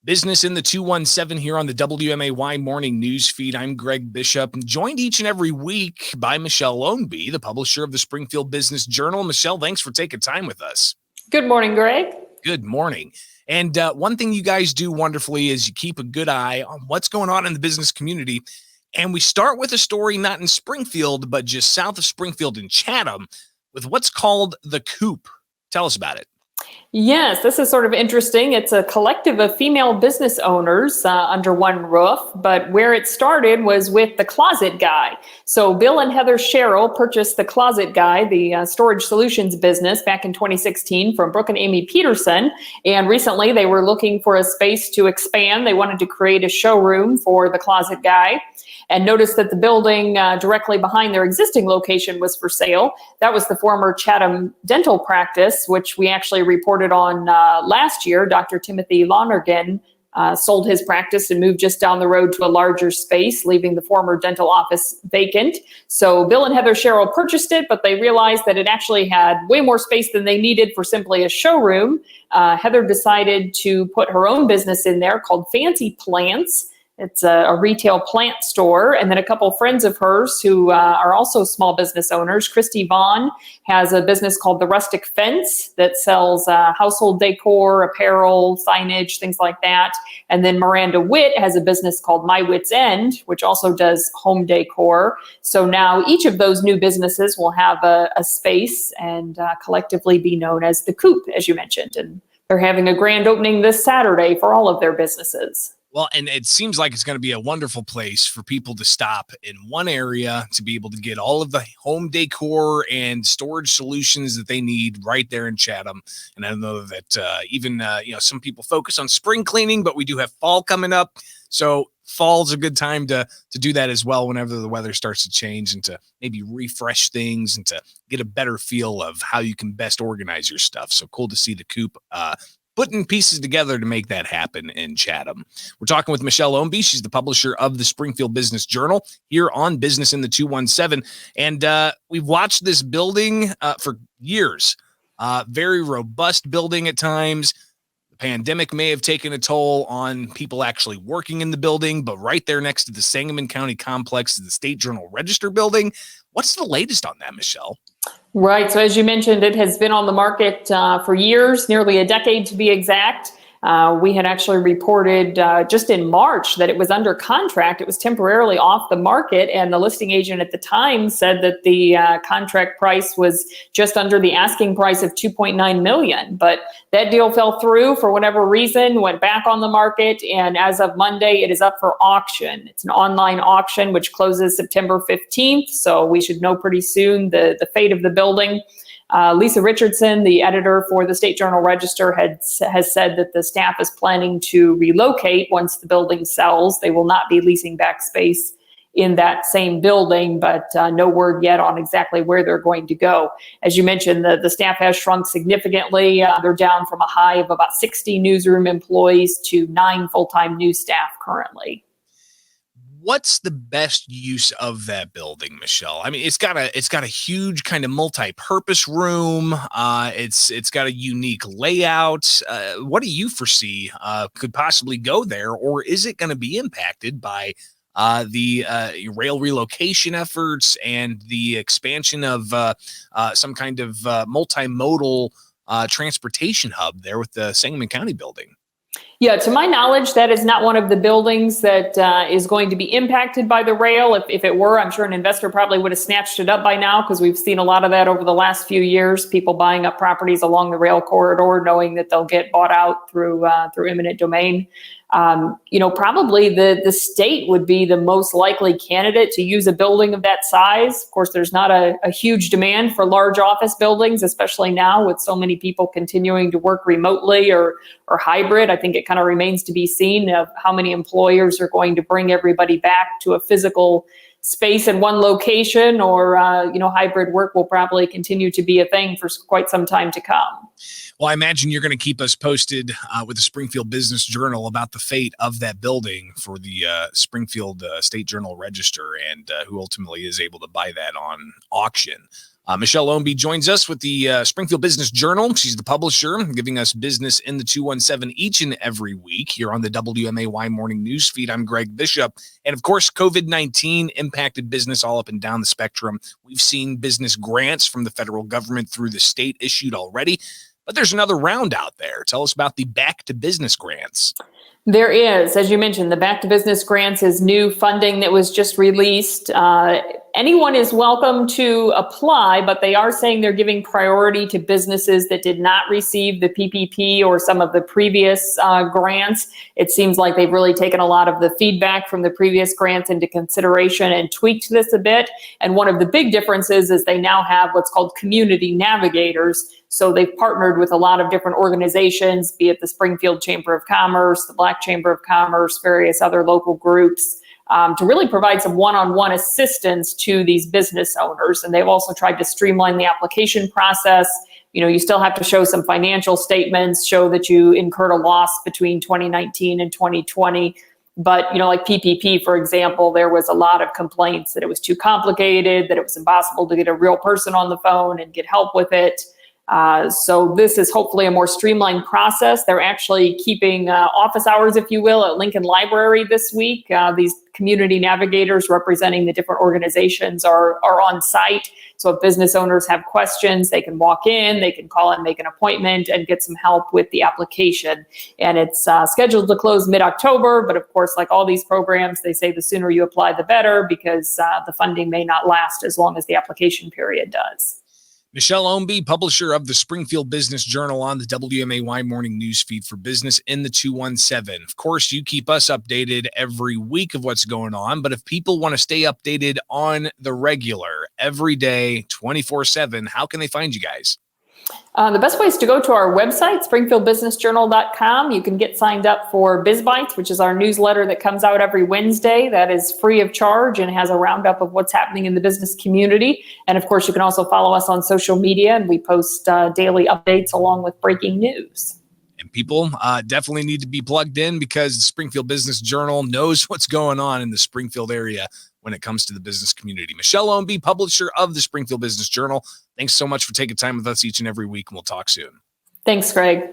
Business in the 217 here on the WMAY Morning News Feed. I'm Greg Bishop, joined each and every week by Michelle Ownbey, the publisher of the Springfield Business Journal. Michelle, thanks for taking time with us. Good morning, Greg. Good morning. And one thing you guys do wonderfully is you keep a good eye on what's going on in the business community. And we start with a story not in Springfield, but just south of Springfield in Chatham with what's called the Coop. Tell us about it. Yes, this is sort of interesting. It's a collective of female business owners under one roof, but where it started was with the Closet Guy. So Bill and Heather Sherrel purchased the Closet Guy, the storage solutions business, back in 2016 from Brooke and Amy Peterson. And recently they were looking for a space to expand. They wanted to create a showroom for the Closet Guy, and noticed that the building directly behind their existing location was for sale. That was the former Chatham dental practice, which we actually reported on last year. Dr. Timothy Lonergan sold his practice and moved just down the road to a larger space, leaving the former dental office vacant. So Bill and Heather Sherrel purchased it, but they realized that it actually had way more space than they needed for simply a showroom. Heather decided to put her own business in there called Fancy Plants. It's a retail plant store. And then a couple of friends of hers who are also small business owners. Christy Vaughn has a business called The Rustic Fence that sells household decor, apparel, signage, things like that. And then Miranda Witt has a business called My Wit's End, which also does home decor. So now each of those new businesses will have a space and collectively be known as the Coop, as you mentioned. And they're having a grand opening this Saturday for all of their businesses. Well, and it seems like it's going to be a wonderful place for people to stop in one area to be able to get all of the home decor and storage solutions that they need right there in Chatham. And I know that even some people focus on spring cleaning, but we do have fall coming up. So fall's a good time to do that as well whenever the weather starts to change, and to maybe refresh things and to get a better feel of how you can best organize your stuff. So cool to see the Coop putting pieces together to make that happen in Chatham. We're talking with Michelle Ownbey. She's the publisher of the Springfield Business Journal here on Business in the 217. And we've watched this building for years. Very robust building at times. The pandemic may have taken a toll on people actually working in the building, but right there next to the Sangamon County complex is the State Journal Register building. What's the latest on that, Michelle? Right. So as you mentioned, it has been on the market for years, nearly a decade to be exact. We had actually reported just in March that it was under contract. It was temporarily off the market, and the listing agent at the time said that the contract price was just under the asking price of $2.9 million. But that deal fell through for whatever reason, went back on the market, and as of Monday, it is up for auction. It's an online auction which closes September 15th, so we should know pretty soon the fate of the building. Leisa Richardson, the editor for the State Journal Register, has said that the staff is planning to relocate once the building sells. They will not be leasing back space in that same building, but no word yet on exactly where they're going to go. As you mentioned, the staff has shrunk significantly. They're down from a high of about 60 newsroom employees to 9 full-time news staff currently. What's the best use of that building, Michelle? I mean, it's got a huge kind of multi-purpose room. It's got a unique layout. What do you foresee could possibly go there, or is it going to be impacted by the rail relocation efforts and the expansion of some kind of multimodal transportation hub there with the Sangamon County building? Yeah, to my knowledge, that is not one of the buildings that is going to be impacted by the rail. If it were, I'm sure an investor probably would have snatched it up by now, because we've seen a lot of that over the last few years, people buying up properties along the rail corridor, knowing that they'll get bought out through eminent domain. Probably the state would be the most likely candidate to use a building of that size. Of course, there's not a huge demand for large office buildings, especially now with so many people continuing to work remotely or hybrid. I think it kind of remains to be seen of how many employers are going to bring everybody back to a physical space in one location, or hybrid work will probably continue to be a thing for quite some time to come. Well, I imagine you're going to keep us posted with the Springfield Business Journal about the fate of that building for the Springfield State Journal Register, and who ultimately is able to buy that on auction. Michelle Ownbey joins us with the Springfield Business Journal. She's the publisher, giving us business in the 217 each and every week here on the WMAY Morning News Feed. I'm Greg Bishop. And of course, COVID-19 impacted business all up and down the spectrum. We've seen business grants from the federal government through the state issued already, but there's another round out there. Tell us about the Back to Business grants. There is, as you mentioned, the Back to Business grants is new funding that was just released. Anyone is welcome to apply, but they are saying they're giving priority to businesses that did not receive the PPP or some of the previous grants. It seems like they've really taken a lot of the feedback from the previous grants into consideration and tweaked this a bit. And one of the big differences is they now have what's called community navigators. So they've partnered with a lot of different organizations, be it the Springfield Chamber of Commerce, the Black Chamber of Commerce, various other local groups, to really provide some one-on-one assistance to these business owners. And they've also tried to streamline the application process. You still have to show some financial statements, show that you incurred a loss between 2019 and 2020. But, like PPP, for example, there was a lot of complaints that it was too complicated, that it was impossible to get a real person on the phone and get help with it. So this is hopefully a more streamlined process. They're actually keeping office hours, if you will, at Lincoln Library this week. These community navigators representing the different organizations are on site. So if business owners have questions, they can walk in, they can call and make an appointment and get some help with the application. And it's scheduled to close mid-October. But of course, like all these programs, they say the sooner you apply, the better, because the funding may not last as long as the application period does. Michelle Ownbey, publisher of the Springfield Business Journal on the WMAY Morning News Feed for business in the 217. Of course, you keep us updated every week of what's going on, but if people want to stay updated on the regular, every day, 24/7, how can they find you guys? The best way is to go to our website, springfieldbusinessjournal.com. You can get signed up for BizBites, which is our newsletter that comes out every Wednesday. That is free of charge and has a roundup of what's happening in the business community. And of course, you can also follow us on social media, and we post daily updates along with breaking news. And people definitely need to be plugged in, because the Springfield Business Journal knows what's going on in the Springfield area when it comes to the business community. Michelle Ownbey, publisher of the Springfield Business Journal. Thanks so much for taking time with us each and every week, and we'll talk soon. Thanks, Greg.